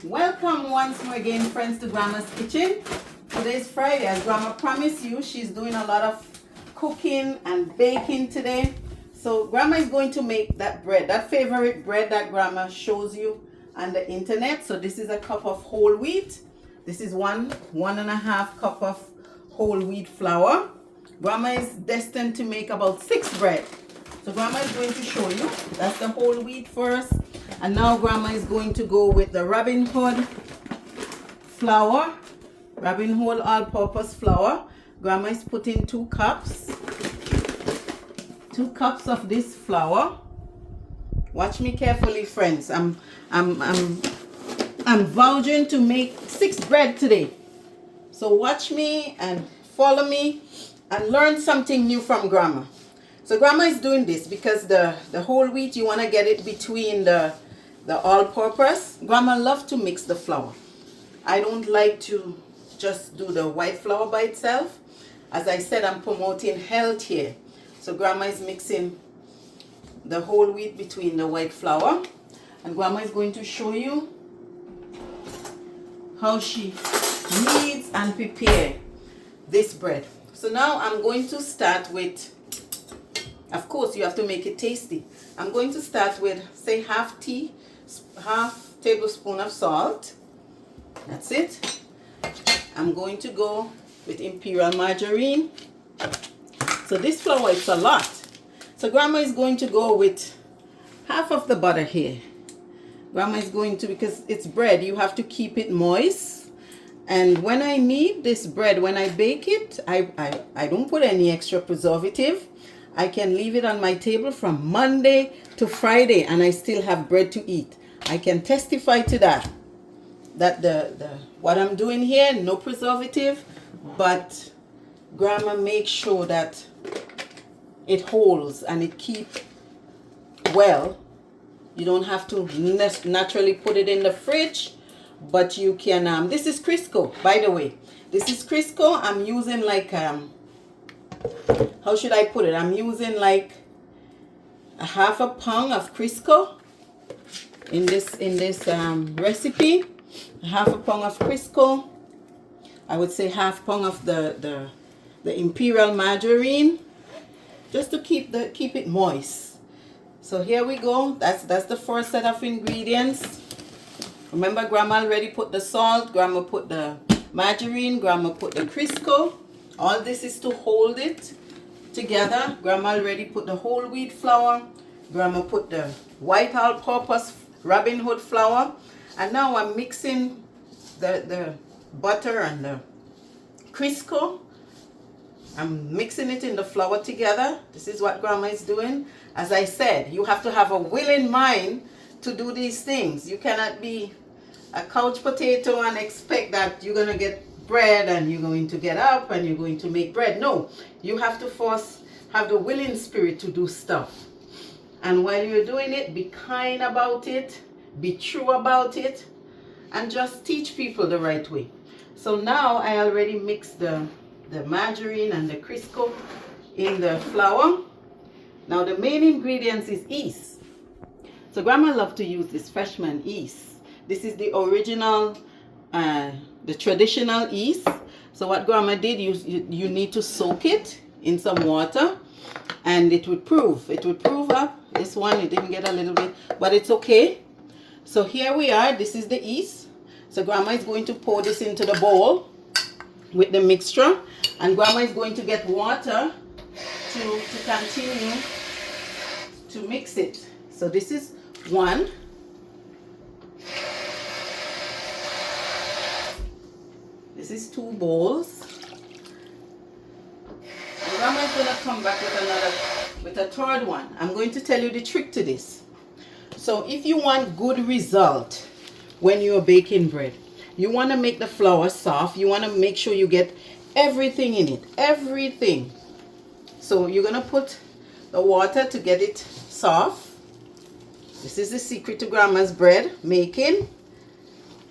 Welcome once more again, friends, to Grandma's Kitchen. Today is Friday. As Grandma promised you, she's doing a lot of cooking and baking today. So Grandma is going to make that bread, that favorite bread that Grandma shows you on the internet. So this is a cup of whole wheat. This is one and a half cup of whole wheat flour. Grandma is destined to make about 6 bread. So Grandma is going to show you. That's the whole wheat first. And now Grandma is going to go with the Robin Hood flour. Robin Hood all-purpose flour. Grandma is putting 2 cups. 2 cups of this flour. Watch me carefully, friends. I'm vouching to make 6 bread today. So watch me and follow me and learn something new from Grandma. So Grandma is doing this because the whole wheat, you want to get it between the all-purpose. Grandma loves to mix the flour. I don't like to just do the white flour by itself. As I said, I'm promoting health here. So Grandma is mixing the whole wheat between the white flour. And Grandma is going to show you how she kneads and prepare this bread. So now I'm going to start with, of course, you have to make it tasty. I'm going to start with, say, half tablespoon of salt. That's it. I'm going to go with imperial margarine. So this flour is a lot. So Grandma is going to go with half of the butter here. Grandma is going to, because it's bread, you have to keep it moist. And when I knead this bread, when I bake it, I don't put any extra preservative. I can leave it on my table from Monday to Friday and I still have bread to eat. I can testify to that. That what I'm doing here, no preservative, but Grandma makes sure that it holds and it keeps well. You don't have to naturally put it in the fridge, but you can, this is Crisco, by the way. This is Crisco. I'm using like, how should I put it? I'm using like a half a pound of Crisco in this recipe. Half a pound of Crisco. I would say half pound of the imperial margarine, just to keep it moist. So here we go. That's the first set of ingredients. Remember, Grandma already put the salt, Grandma put the margarine, Grandma put the Crisco. All this is to hold it together. Grandma already put the whole wheat flour. Grandma put the white all-purpose Robin Hood flour. And now I'm mixing the butter and the Crisco. I'm mixing it in the flour together. This is what Grandma is doing. As I said, you have to have a willing mind to do these things. You cannot be a couch potato and expect that you're going to get bread and you're going to get up and you're going to make bread. No, you have to first have the willing spirit to do stuff. And while you're doing it, be kind about it, be true about it, and just teach people the right way. So now I already mixed the margarine and the Crisco in the flour. Now the main ingredients is yeast. So Grandma loves to use this freshman yeast. This is the original, the traditional yeast. So what Grandma did, you need to soak it in some water and it would prove up. This one, it didn't get a little bit, but it's okay. So here we are. This is the yeast. So Grandma is going to pour this into the bowl with the mixture, and Grandma is going to get water to continue to mix it. So this is 1. This is 2 bowls. And Grandma is going to come back with a third one. I'm going to tell you the trick to this. So if you want good result when you're baking bread, you want to make the flour soft. You want to make sure you get everything in it. Everything. So you're going to put the water to get it soft. This is the secret to Grandma's bread making.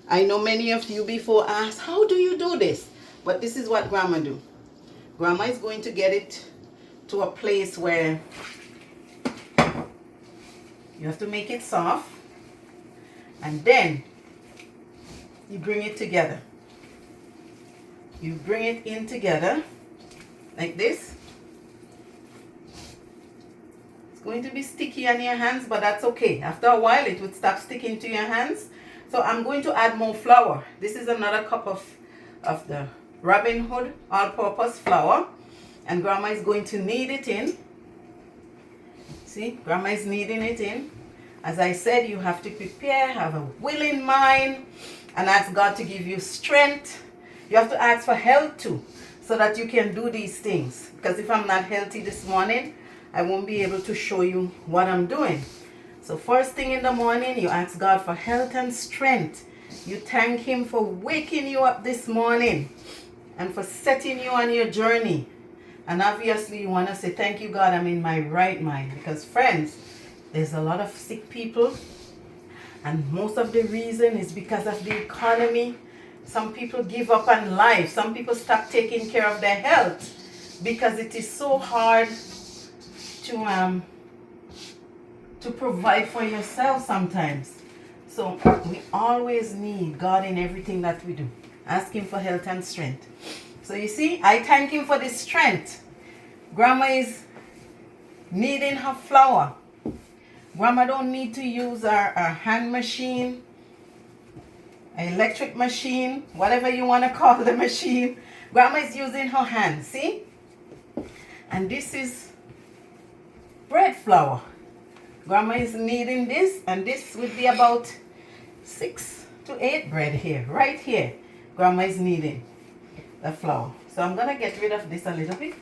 I know many of you before asked, how do you do this? But this is what Grandma do. Grandma is going to get it to a place where you have to make it soft. And then you bring it together. You bring it in together like this. It's going to be sticky on your hands, but that's okay. After a while, it would stop sticking to your hands. So I'm going to add more flour. This is another cup of the Robin Hood all-purpose flour. And Grandma is going to knead it in. See, Grandma is kneading it in. As I said, you have to prepare, have a willing mind, and ask God to give you strength. You have to ask for health too, so that you can do these things. Because if I'm not healthy this morning, I won't be able to show you what I'm doing. So first thing in the morning, you ask God for health and strength. You thank Him for waking you up this morning and for setting you on your journey. And obviously you want to say, thank you, God, I'm in my right mind. Because friends, there's a lot of sick people. And most of the reason is because of the economy. Some people give up on life. Some people stop taking care of their health because it is so hard to provide for yourself sometimes. So we always need God in everything that we do. Ask Him for health and strength. So you see, I thank Him for this strength. Grandma is kneading her flour. Grandma don't need to use our hand machine, an electric machine, whatever you want to call the machine. Grandma is using her hand, see? And this is bread flour. Grandma is kneading this, and this would be about 6 to 8 bread here, right here. Grandma is kneading the flour. So I'm gonna get rid of this a little bit.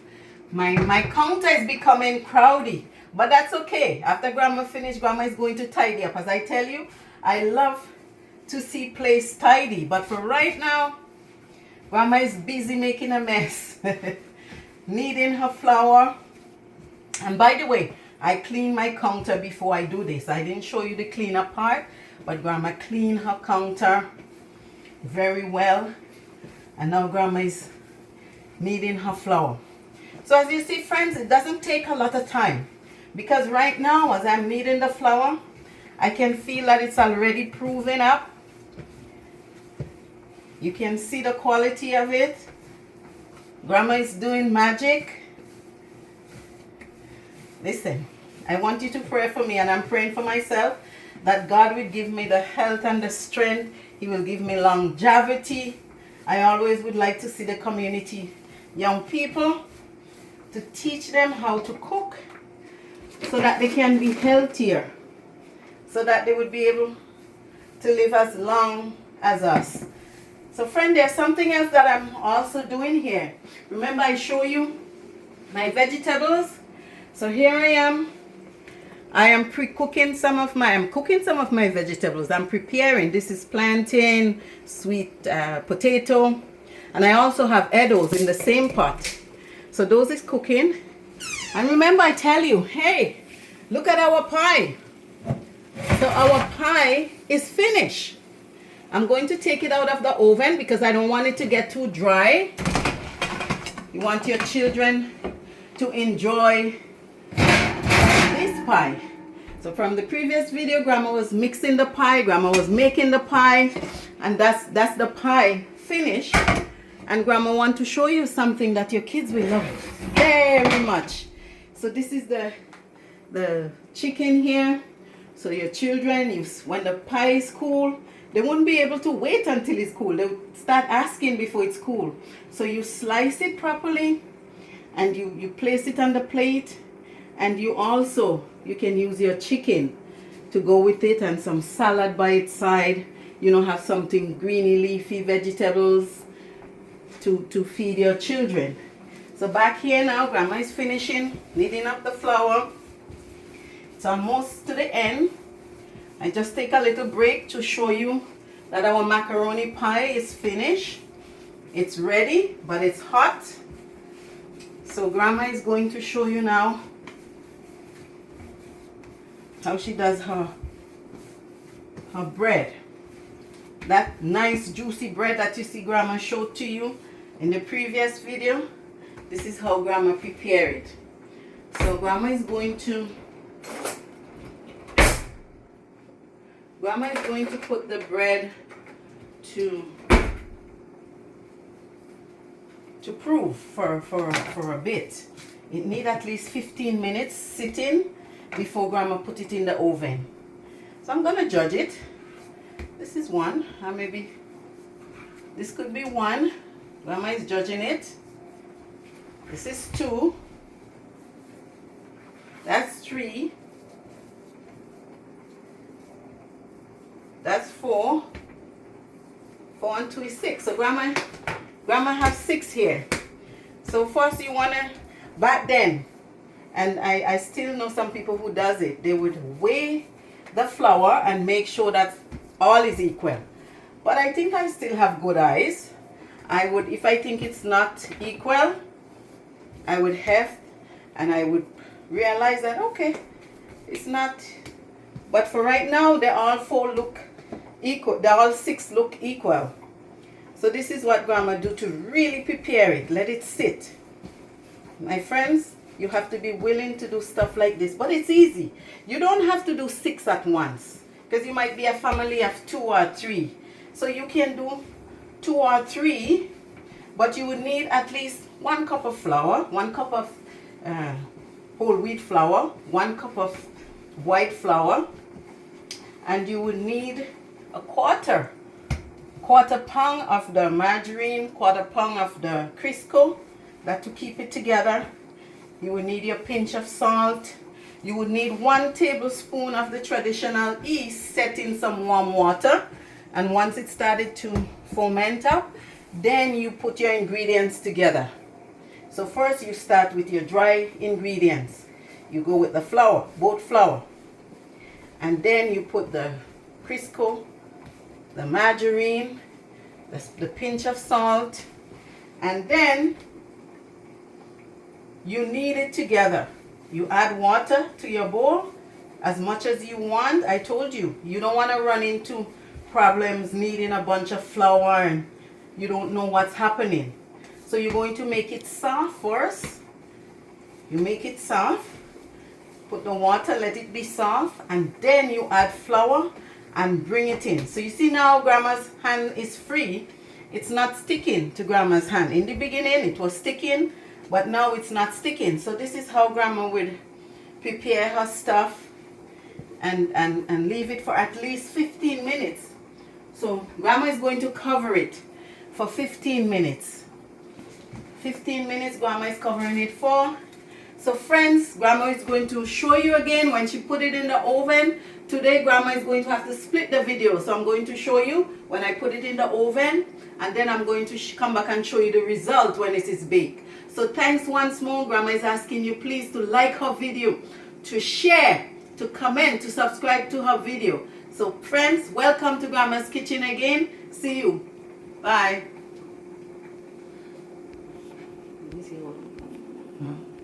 My counter is becoming crowded, but that's okay. After Grandma finishes, Grandma is going to tidy up. As I tell you, I love to see place tidy, but for right now, Grandma is busy making a mess. Kneading her flour. And by the way, I clean my counter before I do this. I didn't show you the cleanup part, but Grandma cleaned her counter very well. And now Grandma is kneading her flour. So as you see, friends, it doesn't take a lot of time. Because right now, as I'm kneading the flour, I can feel that it's already proving up. You can see the quality of it. Grandma is doing magic. Listen, I want you to pray for me, and I'm praying for myself, that God will give me the health and the strength. He will give me longevity. I always would like to see the community, young people, to teach them how to cook so that they can be healthier, so that they would be able to live as long as us. So friend, there's something else that I'm also doing here. Remember I show you my vegetables? So here I am. I am cooking some of my vegetables. I'm preparing. This is plantain, sweet potato, and I also have edibles in the same pot. So those is cooking. And remember I tell you, hey, look at our pie. So our pie is finished. I'm going to take it out of the oven because I don't want it to get too dry. You want your children to enjoy this pie. So from the previous video, Grandma was mixing the pie, Grandma was making the pie, and that's the pie finished. And Grandma want to show you something that your kids will love very much. So this is the chicken here. So your children, when the pie is cool, they won't be able to wait until it's cool. They'll start asking before it's cool. So you slice it properly, and you place it on the plate. And you can use your chicken to go with it, and some salad by its side. You know, have something greeny, leafy vegetables to feed your children. So back here now, Grandma is finishing kneading up the flour. It's almost to the end. I just take a little break to show you that our macaroni pie is finished. It's ready, but it's hot. So Grandma is going to show you now how she does her bread. That nice juicy bread that you see Grandma showed to you in the previous video, this is how Grandma prepared it. So Grandma is going to put the bread to prove for a bit. It need at least 15 minutes sitting before Grandma put it in the oven. So I'm gonna judge it. This is one, or maybe this could be one. Grandma is judging it. This is two. That's three. That's four. 4 and 2 is 6. So grandma have 6 here. So first you wanna, back then, and I still know some people who does it, they would weigh the flour and make sure that all is equal. But I think I still have good eyes. I would, if I think it's not equal, I would heft and I would realize that okay, it's not. But for right now, they all 4 look equal. They all 6 look equal. So this is what Grandma do to really prepare it. Let it sit. My friends, you have to be willing to do stuff like this. But it's easy. You don't have to do 6 at once. Because you might be a family of 2 or 3. So you can do 2 or 3. But you would need at least 1 cup of flour. 1 cup of whole wheat flour. 1 cup of white flour. And you would need a quarter pound of the margarine, quarter pound of the Crisco, that to keep it together. You would need your pinch of salt. You would need 1 tablespoon of the traditional yeast set in some warm water. And once it started to ferment up, then you put your ingredients together. So first you start with your dry ingredients. You go with the flour, both flour. And then you put the Crisco, the margarine, the pinch of salt, and then you knead it together. You add water to your bowl as much as you want. I told you, you don't want to run into problems kneading a bunch of flour and you don't know what's happening. So you're going to make it soft first. You make it soft. Put the water, let it be soft, and then you add flour and bring it in. So you see now Grandma's hand is free. It's not sticking to Grandma's hand. In the beginning it was sticking, but now it's not sticking. So this is how Grandma would prepare her stuff and leave it for at least 15 minutes. So Grandma is going to cover it for 15 minutes. 15 minutes Grandma is covering it for. So friends, Grandma is going to show you again when she put it in the oven. Today Grandma is going to have to split the video. So I'm going to show you when I put it in the oven, and then I'm going to come back and show you the result when it is baked. So thanks once more. Grandma is asking you please to like her video, to share, to comment, to subscribe to her video. So friends, welcome to Grandma's Kitchen again. See you. Bye. Let me see what.